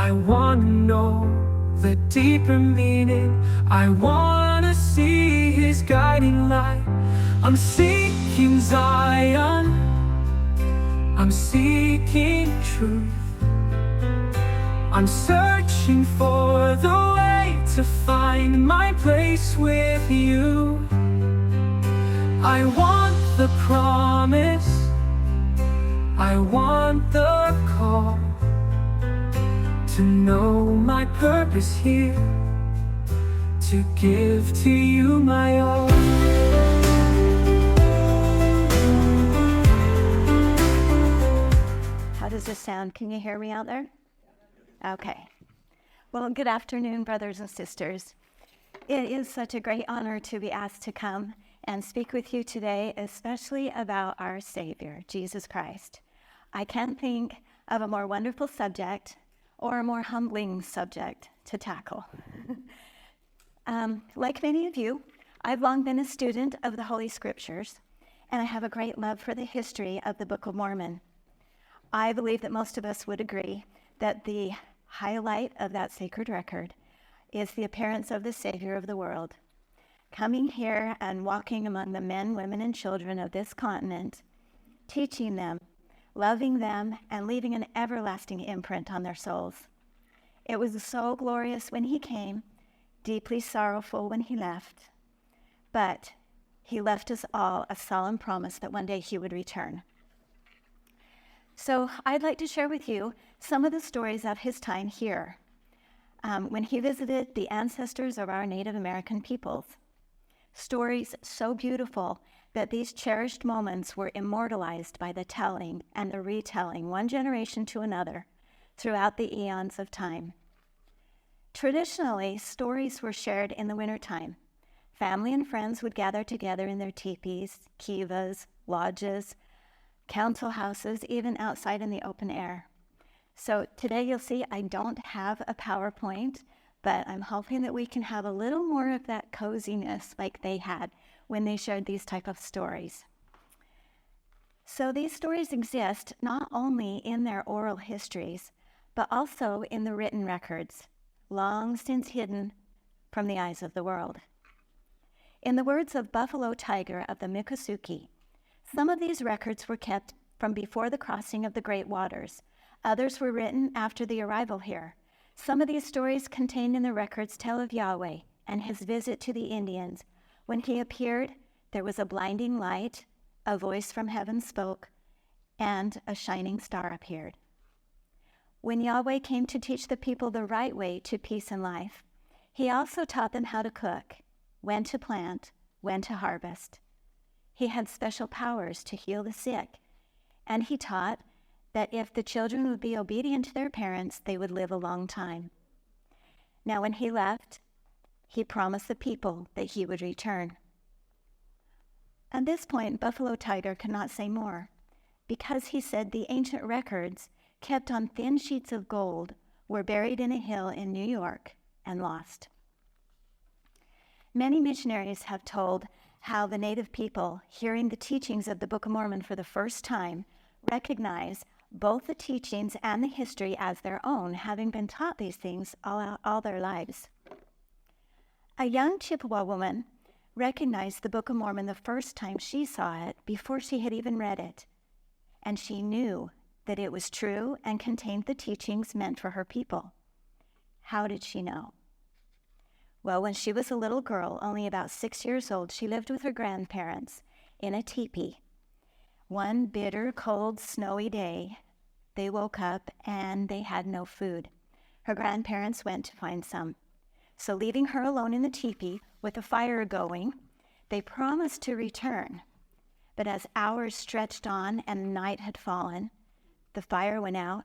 I wanna know the deeper meaning. I wanna see His guiding light. I'm seeking Zion, I'm seeking truth. I'm searching for the way to find my place with you. I want the promise, I want the call, to know my purpose here, to give to you my all. How does this sound? Can you hear me out there? Okay. Well, good afternoon, brothers and sisters. It is such a great honor to be asked to come and speak with you today, especially about our Savior, Jesus Christ. I can't think of a more wonderful subject or a more humbling subject to tackle. Like many of you, I've long been a student of the Holy Scriptures, and I have a great love for the history of the Book of Mormon. I believe that most of us would agree that the highlight of that sacred record is the appearance of the Savior of the world, coming here and walking among the men, women, and children of this continent, teaching them, loving them, and leaving an everlasting imprint on their souls. It was so glorious when He came, deeply sorrowful when He left, but He left us all a solemn promise that one day He would return. So I'd like to share with you some of the stories of His time here, when He visited the ancestors of our Native American peoples. Stories so beautiful that these cherished moments were immortalized by the telling and the retelling, one generation to another, throughout the eons of time. Traditionally, stories were shared in the wintertime. Family and friends would gather together in their teepees, kivas, lodges, council houses, even outside in the open air. So today you'll see I don't have a PowerPoint, but I'm hoping that we can have a little more of that coziness like they had when they shared these type of stories. So these stories exist not only in their oral histories, but also in the written records, long since hidden from the eyes of the world. In the words of Buffalo Tiger of the Miccosukee, some of these records were kept from before the crossing of the Great Waters. Others were written after the arrival here. Some of these stories contained in the records tell of Yahweh and His visit to the Indians. When He appeared, there was a blinding light, a voice from heaven spoke, and a shining star appeared. When Yahweh came to teach the people the right way to peace and life, He also taught them how to cook, when to plant, when to harvest. He had special powers to heal the sick, and He taught that if the children would be obedient to their parents, they would live a long time. Now, when He left, He promised the people that He would return. At this point, Buffalo Tiger could not say more, because he said the ancient records kept on thin sheets of gold were buried in a hill in New York and lost. Many missionaries have told how the Native people, hearing the teachings of the Book of Mormon for the first time, recognize both the teachings and the history as their own, having been taught these things all their lives. A young Chippewa woman recognized the Book of Mormon the first time she saw it before she had even read it, and she knew that it was true and contained the teachings meant for her people. How did she know? Well, when she was a little girl, only about 6 years old, she lived with her grandparents in a teepee. One bitter, cold, snowy day, they woke up and they had no food. Her grandparents went to find some. So leaving her alone in the teepee with a fire going, they promised to return. But as hours stretched on and night had fallen, the fire went out,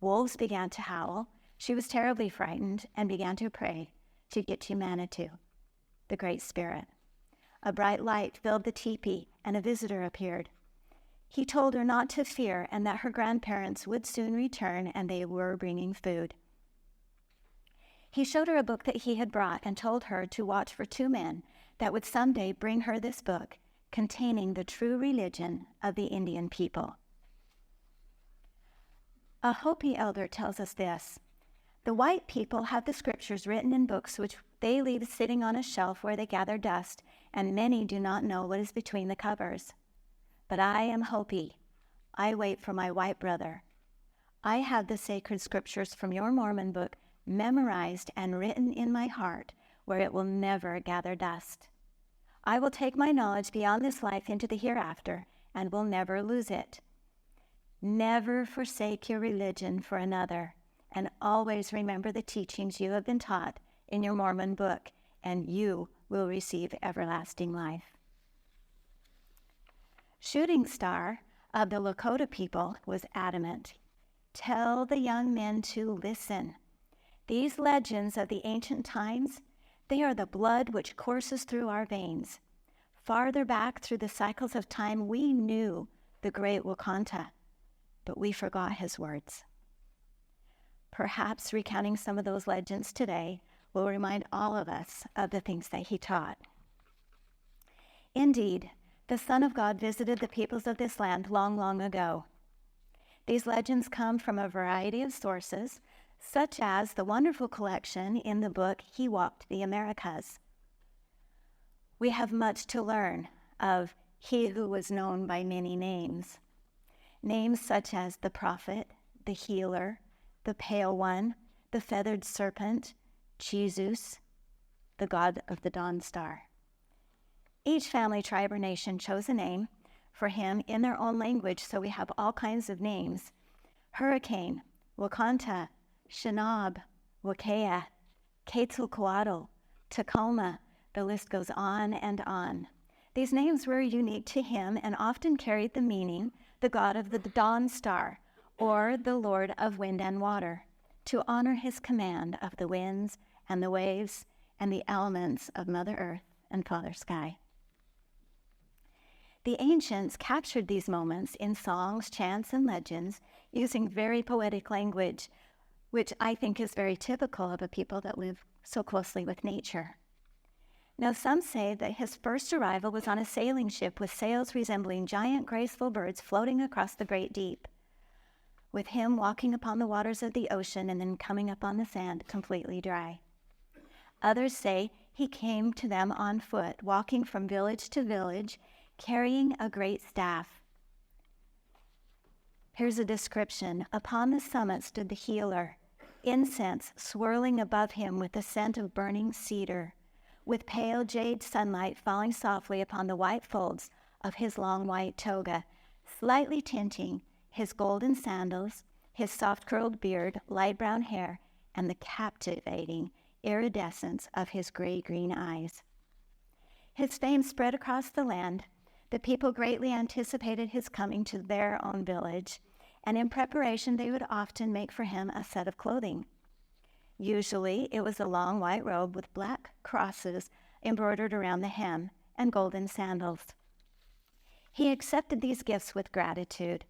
wolves began to howl, she was terribly frightened and began to pray to get to Manitou, the Great Spirit. A bright light filled the teepee and a visitor appeared. He told her not to fear and that her grandparents would soon return and they were bringing food. He showed her a book that he had brought and told her to watch for 2 men that would someday bring her this book containing the true religion of the Indian people. A Hopi elder tells us this: The white people have the scriptures written in books which they leave sitting on a shelf where they gather dust, and many do not know what is between the covers. But I am Hopi. I wait for my white brother. I have the sacred scriptures from your Mormon book memorized and written in my heart, where it will never gather dust. I will take my knowledge beyond this life into the hereafter, and will never lose it. Never forsake your religion for another, and always remember the teachings you have been taught in your Mormon book, and you will receive everlasting life. Shooting Star of the Lakota people was adamant. Tell the young men to listen. These legends of the ancient times, they are the blood which courses through our veins. Farther back through the cycles of time, we knew the great Wakanta, but we forgot his words. Perhaps recounting some of those legends today will remind all of us of the things that he taught. Indeed, the Son of God visited the peoples of this land long, long ago. These legends come from a variety of sources, such as the wonderful collection in the book He Walked the Americas. We have much to learn of he who was known by many names. Names such as the prophet, the healer, the pale one, the feathered serpent, Jesus, the god of the dawn star. Each family, tribe, or nation chose a name for him in their own language, so we have all kinds of names. Hurricane, Wakanta, Shinab, Wakea, Quetzalcoatl, Tacoma, the list goes on and on. These names were unique to him and often carried the meaning, the god of the dawn star, or the Lord of wind and water, to honor his command of the winds and the waves and the elements of Mother Earth and Father Sky. The ancients captured these moments in songs, chants, and legends using very poetic language, which I think is very typical of a people that live so closely with nature. Now, some say that his first arrival was on a sailing ship with sails resembling giant graceful birds floating across the great deep, with him walking upon the waters of the ocean and then coming up on the sand completely dry. Others say he came to them on foot, walking from village to village, carrying a great staff. Here's a description. Upon the summit stood the healer, incense swirling above him with the scent of burning cedar, with pale jade sunlight falling softly upon the white folds of his long white toga, slightly tinting his golden sandals, his soft curled beard, light brown hair, and the captivating iridescence of his gray-green eyes. His fame spread across the land. The people greatly anticipated his coming to their own village, and in preparation they would often make for him a set of clothing. Usually it was a long white robe with black crosses embroidered around the hem and golden sandals. He accepted these gifts with gratitude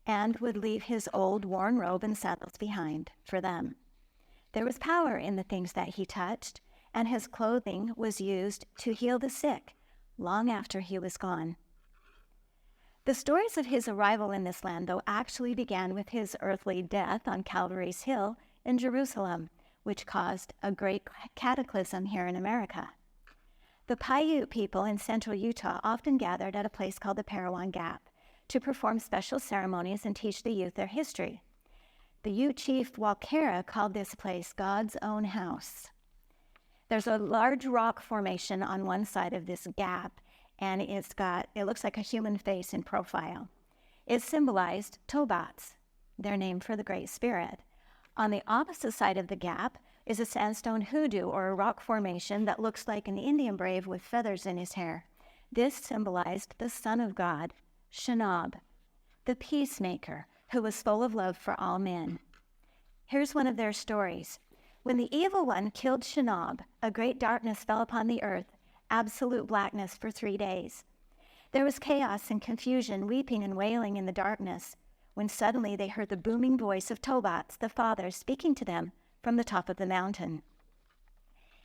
and would leave his old worn robe and sandals behind for them. There was power in the things that he touched, and his clothing was used to heal the sick long after he was gone. The stories of his arrival in this land, though, actually began with his earthly death on Calvary's Hill in Jerusalem, which caused a great cataclysm here in America. The Paiute people in central Utah often gathered at a place called the Parowan Gap to perform special ceremonies and teach the youth their history. The Ute chief Walkera called this place God's own house. There's a large rock formation on one side of this gap, and it looks like a human face in profile. It symbolized Tobats, their name for the Great Spirit. On the opposite side of the gap is a sandstone hoodoo, or a rock formation that looks like an Indian brave with feathers in his hair. This symbolized the Son of God, Shinab, the peacemaker who was full of love for all men. Here's one of their stories. When the evil one killed Shinab, a great darkness fell upon the earth, absolute blackness for 3 days. There was chaos and confusion, weeping and wailing in the darkness, when suddenly they heard the booming voice of Tobats, the Father, speaking to them from the top of the mountain.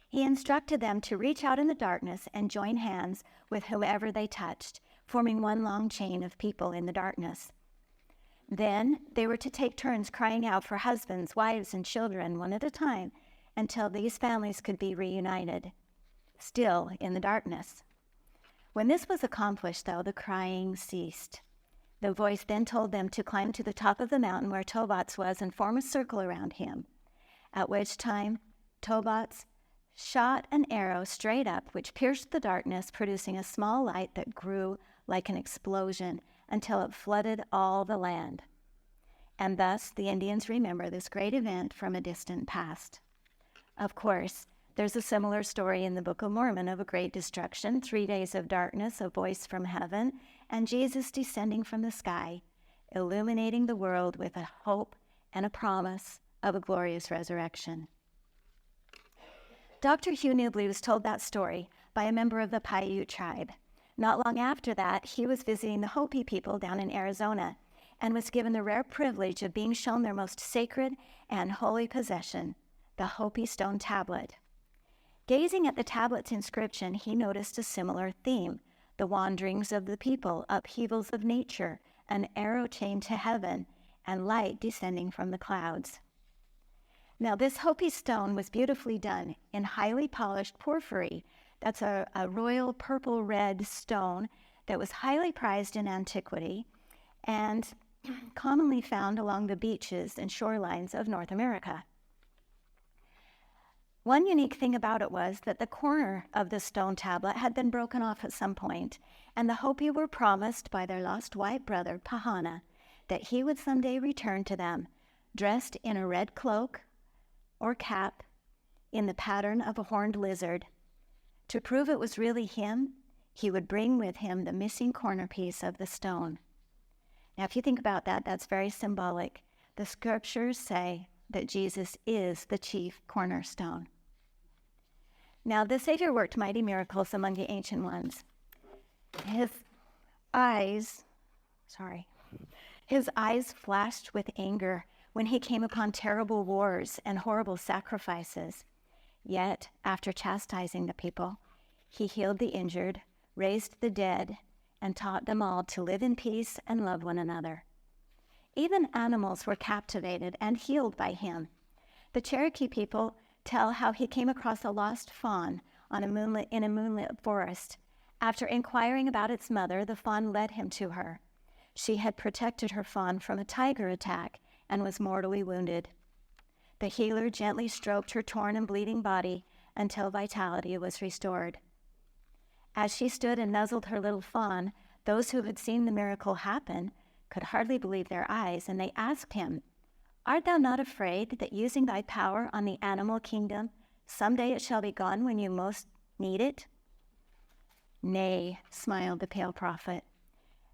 He instructed them to reach out in the darkness and join hands with whoever they touched, forming one long chain of people in the darkness. Then they were to take turns crying out for husbands, wives, and children, one at a time, until these families could be reunited, still in the darkness. When this was accomplished, though, the crying ceased. The voice then told them to climb to the top of the mountain where Tobots was and form a circle around him, at which time Tobots shot an arrow straight up, which pierced the darkness, producing a small light that grew like an explosion until it flooded all the land. And thus the Indians remember this great event from a distant past. Of course, there's a similar story in the Book of Mormon of a great destruction, 3 days of darkness, a voice from heaven, and Jesus descending from the sky, illuminating the world with a hope and a promise of a glorious resurrection. Dr. Hugh Newbley was told that story by a member of the Paiute tribe. Not long after that, he was visiting the Hopi people down in Arizona and was given the rare privilege of being shown their most sacred and holy possession, the Hopi stone tablet. Gazing at the tablet's inscription, he noticed a similar theme: the wanderings of the people, upheavals of nature, an arrow chained to heaven, and light descending from the clouds. Now, this Hopi stone was beautifully done in highly polished porphyry. That's a royal purple-red stone that was highly prized in antiquity and commonly found along the beaches and shorelines of North America. One unique thing about it was that the corner of the stone tablet had been broken off at some point, and the Hopi were promised by their lost white brother, Pahana, that he would someday return to them, dressed in a red cloak or cap in the pattern of a horned lizard. To prove it was really him, he would bring with him the missing corner piece of the stone. Now, if you think about that, that's very symbolic. The scriptures say that Jesus is the chief cornerstone. Now, the Savior worked mighty miracles among the ancient ones. His eyes flashed with anger when he came upon terrible wars and horrible sacrifices. Yet, after chastising the people, he healed the injured, raised the dead, and taught them all to live in peace and love one another. Even animals were captivated and healed by him. The Cherokee people tell how he came across a lost fawn in a moonlit forest. After inquiring about its mother, the fawn led him to her. She had protected her fawn from a tiger attack and was mortally wounded. The healer gently stroked her torn and bleeding body until vitality was restored. As she stood and nuzzled her little fawn, those who had seen the miracle happen could hardly believe their eyes, and they asked him, "Art thou not afraid that using thy power on the animal kingdom, someday it shall be gone when you most need it?" "Nay," smiled the pale prophet,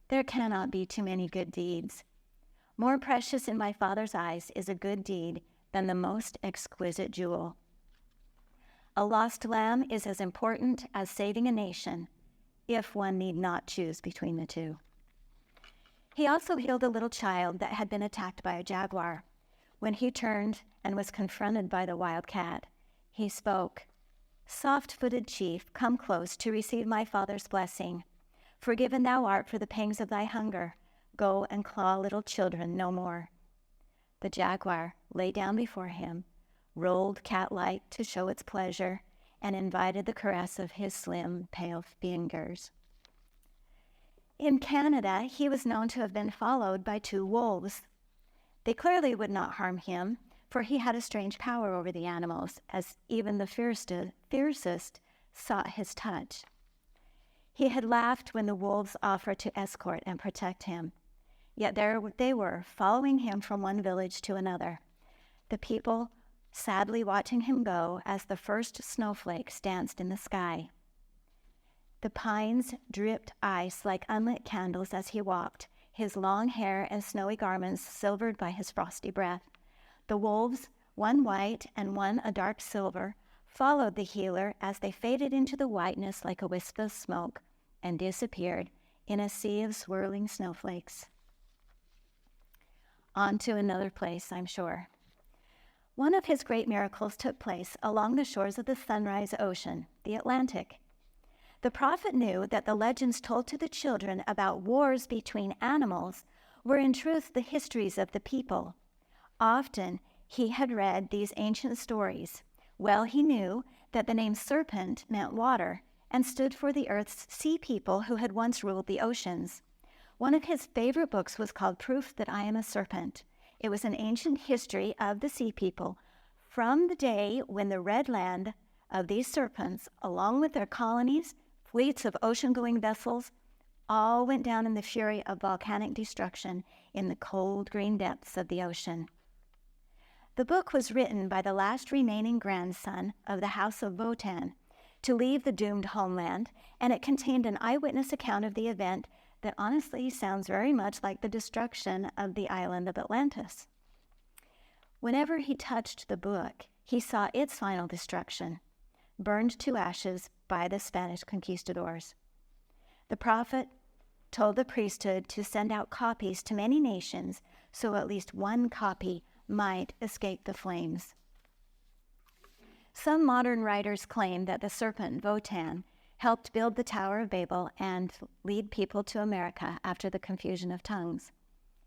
"there cannot be too many good deeds. More precious in my Father's eyes is a good deed than the most exquisite jewel. A lost lamb is as important as saving a nation, if one need not choose between the two." He also healed a little child that had been attacked by a jaguar. When he turned and was confronted by the wild cat, he spoke, "Soft-footed chief, come close to receive my Father's blessing. Forgiven thou art for the pangs of thy hunger. Go and claw little children no more." The jaguar lay down before him, rolled cat-like to show its pleasure, and invited the caress of his slim, pale fingers. In Canada, he was known to have been followed by 2 wolves. They clearly would not harm him, for he had a strange power over the animals, as even the fiercest sought his touch. He had laughed when the wolves offered to escort and protect him. Yet there they were, following him from one village to another, the people sadly watching him go as the first snowflakes danced in the sky. The pines dripped ice like unlit candles as he walked, his long hair and snowy garments silvered by his frosty breath. The wolves, one white and one a dark silver, followed the healer as they faded into the whiteness like a wisp of smoke and disappeared in a sea of swirling snowflakes. On to another place, I'm sure. One of his great miracles took place along the shores of the Sunrise Ocean, the Atlantic. The prophet knew that the legends told to the children about wars between animals were in truth the histories of the people. Often he had read these ancient stories. Well, he knew that the name serpent meant water and stood for the earth's sea people who had once ruled the oceans. One of his favorite books was called Proof That I Am a Serpent. It was an ancient history of the sea people from the day when the red land of these serpents, along with their colonies, fleets of ocean-going vessels, all went down in the fury of volcanic destruction in the cold green depths of the ocean. The book was written by the last remaining grandson of the House of Wotan to leave the doomed homeland, and it contained an eyewitness account of the event that honestly sounds very much like the destruction of the island of Atlantis. Whenever he touched the book, he saw its final destruction, burned to ashes by the Spanish conquistadors. The prophet told the priesthood to send out copies to many nations so at least one copy might escape the flames. Some modern writers claim that the serpent Wotan helped build the Tower of Babel and lead people to America after the confusion of tongues.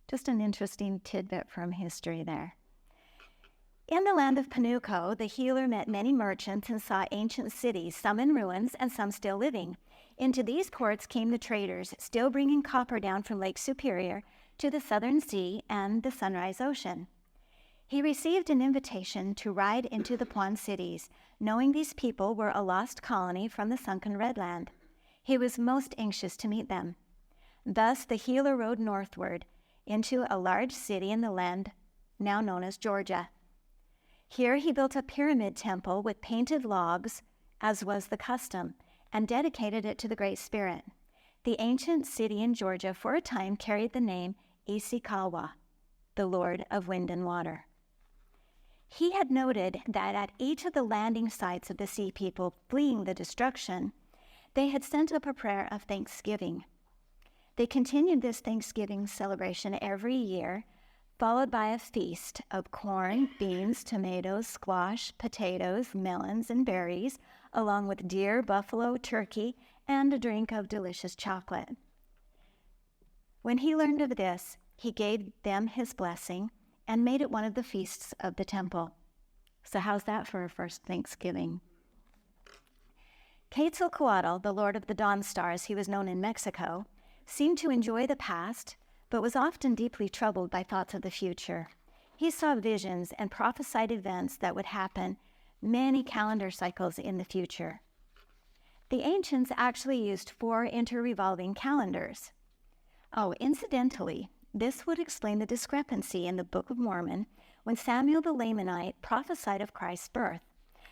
Just an interesting tidbit from history there. In the land of Panuco, the healer met many merchants and saw ancient cities, some in ruins and some still living. Into these ports came the traders, still bringing copper down from Lake Superior to the Southern Sea and the Sunrise Ocean. He received an invitation to ride into the Puan cities, knowing these people were a lost colony from the sunken Red Land. He was most anxious to meet them. Thus, the healer rode northward into a large city in the land now known as Georgia. Here he built a pyramid temple with painted logs, as was the custom, and dedicated it to the Great Spirit. The ancient city in Georgia for a time carried the name Ishikawa, the Lord of Wind and Water. He had noted that at each of the landing sites of the sea people fleeing the destruction, they had sent up a prayer of thanksgiving. They continued this Thanksgiving celebration every year, followed by a feast of corn, beans, tomatoes, squash, potatoes, melons, and berries, along with deer, buffalo, turkey, and a drink of delicious chocolate. When he learned of this, he gave them his blessing and made it one of the feasts of the temple. So how's that for a first Thanksgiving? Quetzalcoatl, the Lord of the Dawn Star, as he was known in Mexico, seemed to enjoy the past, but was often deeply troubled by thoughts of the future. He saw visions and prophesied events that would happen many calendar cycles in the future. The ancients actually used 4 interrevolving calendars. Oh, incidentally, this would explain the discrepancy in the Book of Mormon when Samuel the Lamanite prophesied of Christ's birth.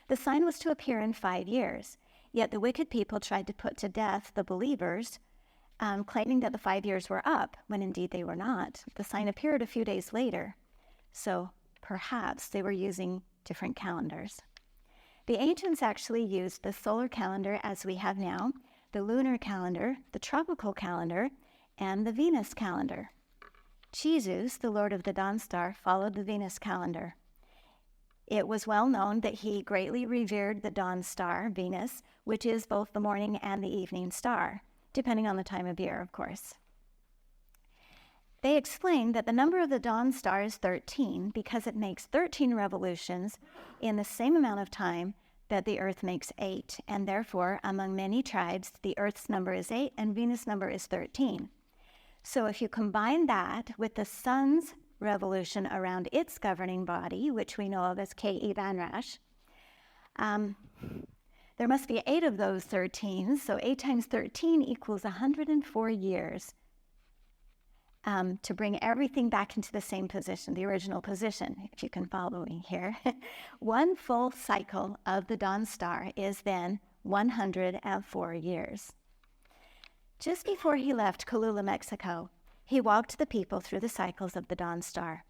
The sign was to appear in 5 years, yet the wicked people tried to put to death the believers, claiming that the 5 years were up, when indeed they were not. The sign appeared a few days later, so perhaps they were using different calendars. The ancients actually used the solar calendar as we have now, the lunar calendar, the tropical calendar, and the Venus calendar. Jesus, the Lord of the Dawn Star, followed the Venus calendar. It was well known that he greatly revered the dawn star, Venus, which is both the morning and the evening star, depending on the time of year, of course. They explained that the number of the dawn star is 13 because it makes 13 revolutions in the same amount of time that the Earth makes 8, and therefore, among many tribes, the Earth's number is 8 and Venus' number is 13. So if you combine that with the sun's revolution around its governing body, which we know of as K.E. Van Rash, there must be 8 of those 13, so 8 times 13 equals 104 years to bring everything back into the same position, the original position, if you can follow me here. One full cycle of the dawn star is then 104 years. Just before he left Colula, Mexico, he walked the people through the cycles of the dawn star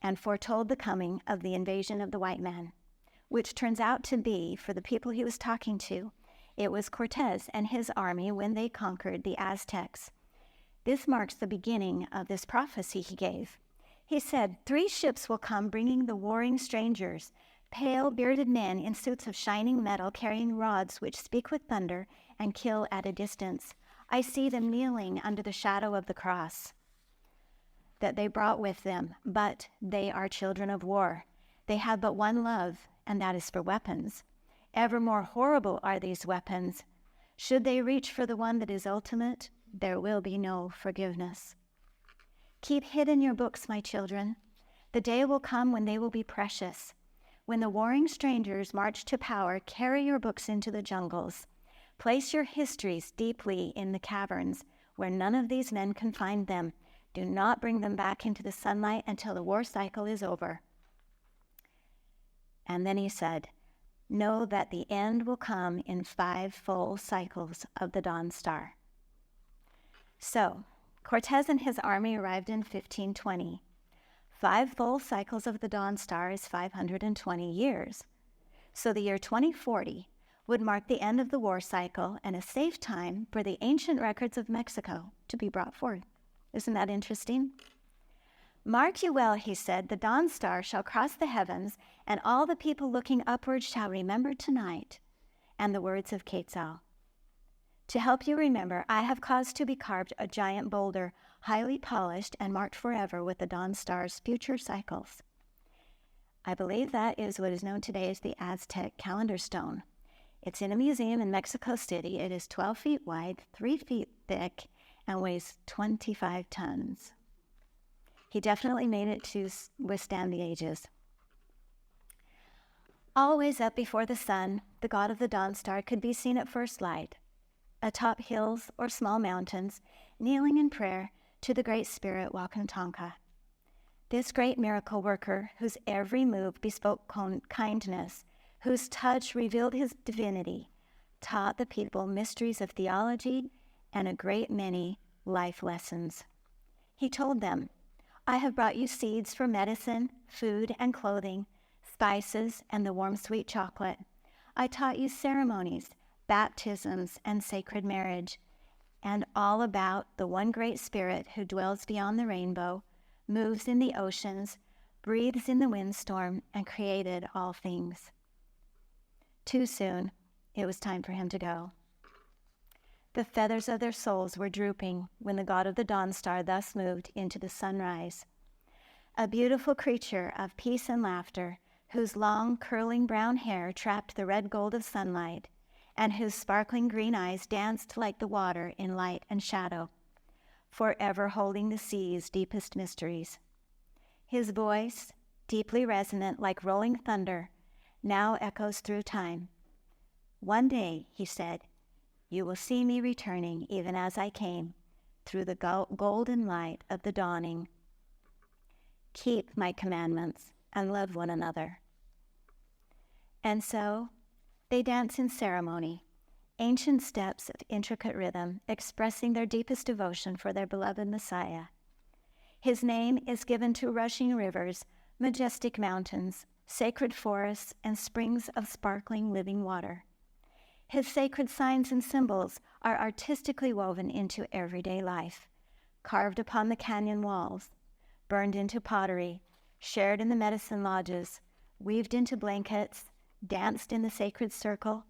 and foretold the coming of the invasion of the white man, which turns out to be, for the people he was talking to, it was Cortez and his army when they conquered the Aztecs. This marks the beginning of this prophecy he gave. He said, 3 ships will come bringing the warring strangers, pale, bearded men in suits of shining metal carrying rods which speak with thunder and kill at a distance. I see them kneeling under the shadow of the cross. that they brought with them, but they are children of war. They have but one love, and that is for weapons. Ever more horrible are these weapons. Should they reach for the one that is ultimate, there will be no forgiveness. Keep hidden your books, my children. The day will come when they will be precious. When the warring strangers march to power, carry your books into the jungles. Place your histories deeply in the caverns, where none of these men can find them. Do not bring them back into the sunlight until the war cycle is over. And then he said, know that the end will come in 5 full cycles of the dawn star. So, Cortez and his army arrived in 1520. 5 full cycles of the dawn star is 520 years. So the year 2040 would mark the end of the war cycle and a safe time for the ancient records of Mexico to be brought forth. Isn't that interesting? Mark you well, he said, the dawn star shall cross the heavens, and all the people looking upward shall remember tonight, and the words of Quetzal. To help you remember, I have caused to be carved a giant boulder, highly polished and marked forever with the dawn star's future cycles. I believe that is what is known today as the Aztec calendar stone. It's in a museum in Mexico City. It is 12 feet wide, 3 feet thick, and weighs 25 tons. He definitely made it to withstand the ages. Always up before the sun, the god of the dawn star could be seen at first light, atop hills or small mountains, kneeling in prayer to the Great Spirit Wakantanka. This great miracle worker, whose every move bespoke kindness, whose touch revealed his divinity, taught the people mysteries of theology and a great many life lessons. He told them, I have brought you seeds for medicine, food and clothing, spices and the warm sweet chocolate. I taught you ceremonies, baptisms and sacred marriage, and all about the one great spirit who dwells beyond the rainbow, moves in the oceans, breathes in the windstorm, and created all things. Too soon, it was time for him to go. The feathers of their souls were drooping when the god of the dawn star thus moved into the sunrise. A beautiful creature of peace and laughter, whose long, curling brown hair trapped the red gold of sunlight, and whose sparkling green eyes danced like the water in light and shadow, forever holding the sea's deepest mysteries. His voice, deeply resonant like rolling thunder, now echoes through time. One day, he said, you will see me returning even as I came, through the golden light of the dawning. Keep my commandments and love one another. And so, they dance in ceremony, ancient steps of intricate rhythm, expressing their deepest devotion for their beloved Messiah. His name is given to rushing rivers, majestic mountains, sacred forests, and springs of sparkling living water. His sacred signs and symbols are artistically woven into everyday life, carved upon the canyon walls, burned into pottery, shared in the medicine lodges, weaved into blankets, danced in the sacred circle,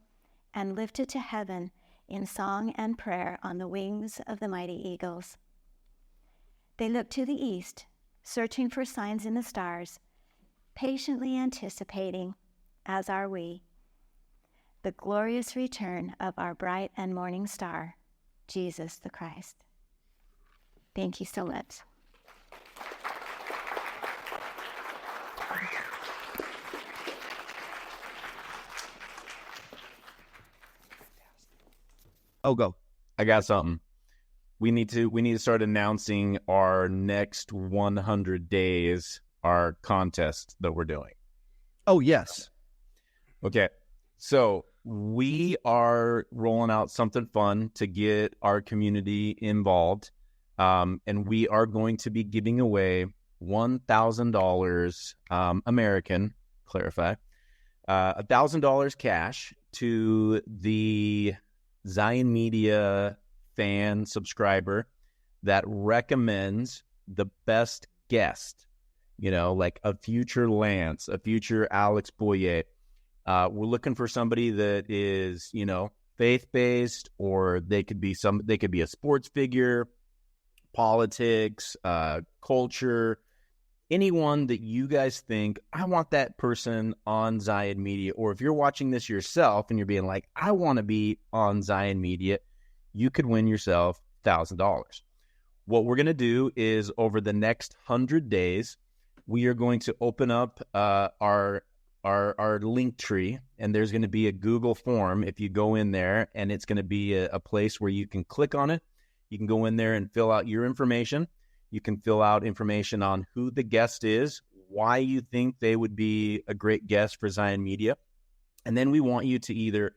and lifted to heaven in song and prayer on the wings of the mighty eagles. They look to the east, searching for signs in the stars, patiently anticipating, as are we, the glorious return of our bright and morning star, Jesus the Christ. Thank you so much. Oh, go. I got something. We need to start announcing our next 100 days, our contest that we're doing. Oh, yes. Okay. So we are rolling out something fun to get our community involved. And we are going to be giving away $1,000 American, clarify, $1,000 cash to the Zion Media fan subscriber that recommends the best guest, like a future Lance, a future Alex Boyer. We're looking for somebody that is, faith-based, or they could be a sports figure, politics, culture, anyone that you guys think, I want that person on Zion Media. Or if you're watching this yourself and you're being like, I want to be on Zion Media, you could win yourself $1,000. What we're going to do is over the next 100 days, we are going to open up our link tree, and there's going to be a Google form if you go in there, and it's going to be a place where you can click on it. You can go in there and fill out your information. You can fill out information on who the guest is, why you think they would be a great guest for Zion Media. And then we want you to either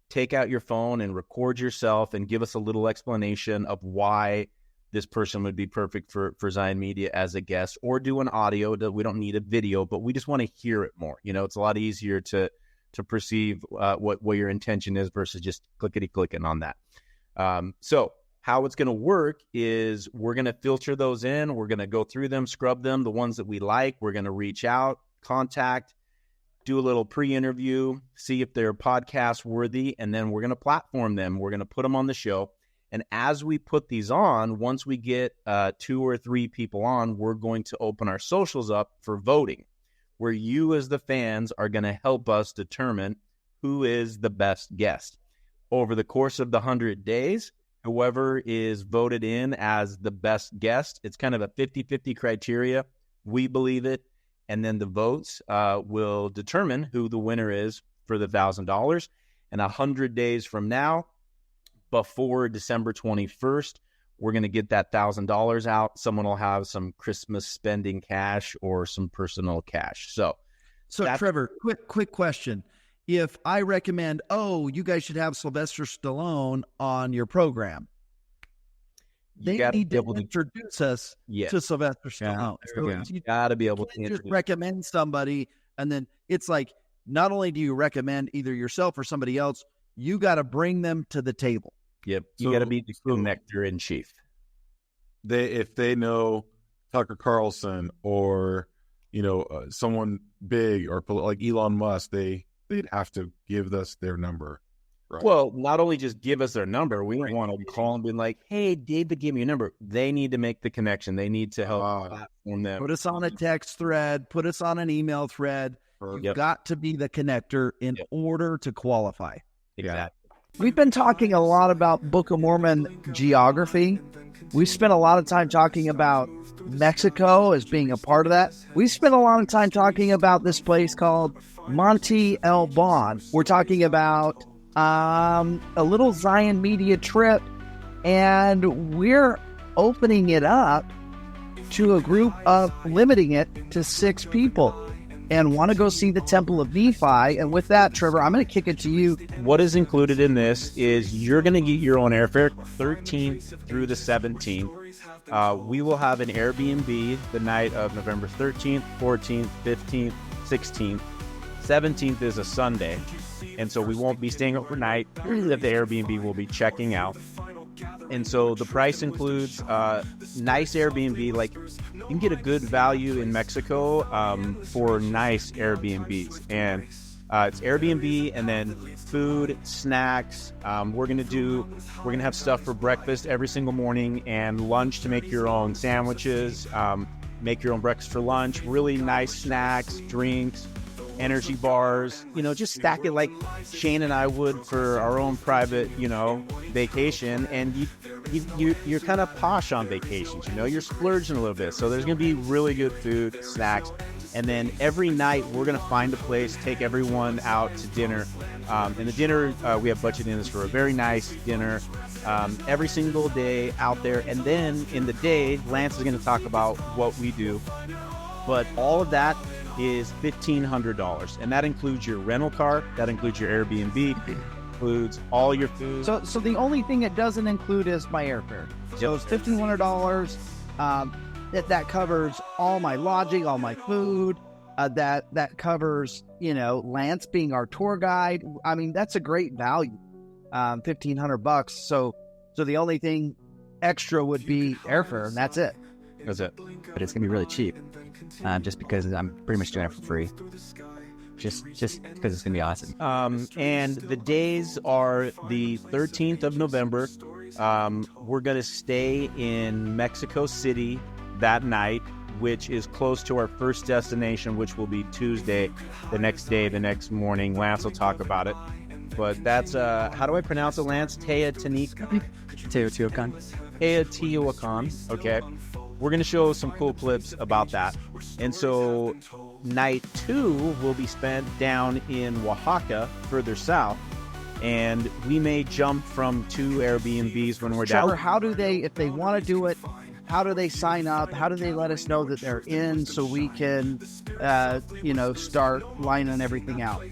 take out your phone and record yourself and give us a little explanation of why this person would be perfect for Zion Media as a guest, or do an audio. We don't need a video, but we just want to hear it more. You know, it's a lot easier to perceive what your intention is versus just clickety-clicking on that. So how it's going to work is we're going to filter those in. We're going to go through them, scrub them, the ones that we like. We're going to reach out, contact, do a little pre-interview, see if they're podcast worthy, and then we're going to platform them. We're going to put them on the show. And as we put these on, once we get 2 or 3 people on, we're going to open our socials up for voting, where you as the fans are going to help us determine who is the best guest. Over the course of the 100 days, whoever is voted in as the best guest, it's kind of a 50-50 criteria. We believe it. And then the votes will determine who the winner is for the $1,000. And 100 days from now, before December 21st, we're going to get that $1,000 out. Someone will have some Christmas spending cash or some personal cash. So Trevor, quick question. If I recommend, you guys should have Sylvester Stallone on your program, they need to introduce us to Sylvester Stallone. Yeah. So you got to be able to just recommend somebody, and then it's like, not only do you recommend either yourself or somebody else, you got to bring them to the table. Yep, you got to be the connector in chief. If they know Tucker Carlson or someone big or like Elon Musk, they'd have to give us their number. Right? Well, not only just give us their number, we don't want to call and be like, "Hey, David, give me your number." They need to make the connection. They need to help platform them. Put us on a text thread. Put us on an email thread. You've got to be the connector in order to qualify. Exactly. We've been talking a lot about Book of Mormon geography. We've spent a lot of time talking about Mexico as being a part of that. We've spent a lot of time talking about this place called Monte Alban. We're talking about a little Zion Media trip, and we're opening it up to a group of limiting it to 6 people. And want to go see the Temple of Nephi. And with that, Trevor, I'm going to kick it to you. What is included in this is you're going to get your own airfare 13th through the 17th. We will have an Airbnb the night of November 13th, 14th, 15th, 16th. 17th is a Sunday. And so we won't be staying overnight. The Airbnb will be checking out. And so the price includes nice Airbnb. Like, you can get a good value in Mexico for nice Airbnbs. And it's Airbnb and then food, snacks. We're gonna have stuff for breakfast every single morning and lunch to make your own sandwiches, make your own breakfast for lunch. Really nice snacks, drinks, energy bars, just stack it like Shane and I would for our own private, vacation. And you're kind of posh on vacations, you're splurging a little bit. So there's going to be really good food, snacks. And then every night we're going to find a place, take everyone out to dinner. And the dinner, we have budgeted in this for a very nice dinner every single day out there. And then in the day, Lance is going to talk about what we do. But all of that is $1,500, and that includes your rental car, that includes your Airbnb, includes all your food. So the only thing it doesn't include is my airfare. So it's $1,500. That covers all my lodging, all my food. That covers Lance being our tour guide. I mean, that's a great value. $1,500. So the only thing extra would be airfare, and that's it. That's it. But it's gonna be really cheap. Just because I'm pretty much doing it for free. Just because it's going to be awesome. And the days are the 13th of November, We're going to stay in Mexico City that night, which is close to our first destination, which will be Tuesday, the next day, the next morning. Lance will talk about it. But that's, how do I pronounce it, Lance? Teotihuacan? Teotihuacan, okay. We're going to show some cool clips about that. And so night 2 will be spent down in Oaxaca, further south. And we may jump from 2 Airbnbs when we're Trevor, down. how do they, if they want to do it, how do they sign up? How do they let us know that they're in so we can, start lining everything out?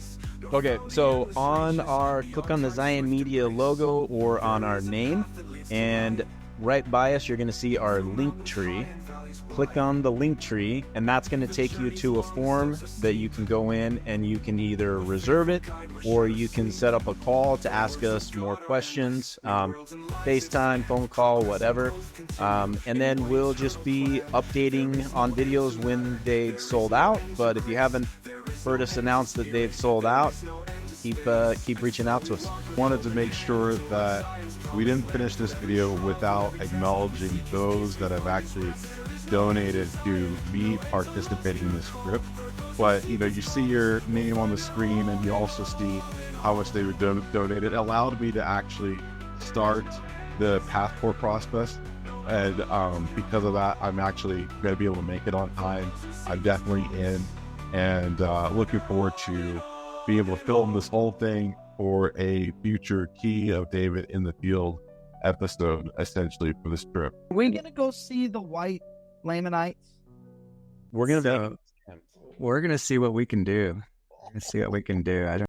Okay, so click on the Zion Media logo or on our name, and right by us, you're going to see our link tree. Click on the link tree, and that's going to take you to a form that you can go in and you can either reserve it or you can set up a call to ask us more questions, FaceTime, phone call, whatever. And then we'll just be updating on videos when they've sold out. But if you haven't heard us announce that they've sold out, keep reaching out to us. Wanted to make sure that we didn't finish this video without acknowledging those that have actually donated to me participating in this trip. But you see your name on the screen, and you also see how much they were donated. It allowed me to actually start the passport process, and because of that, I'm actually going to be able to make it on time. I'm definitely in, and looking forward to being able to film this whole thing for a future Key of David in the Field episode, essentially, for this trip. Are we going to go see the white Lamanites? We're going to see what we can do. I don't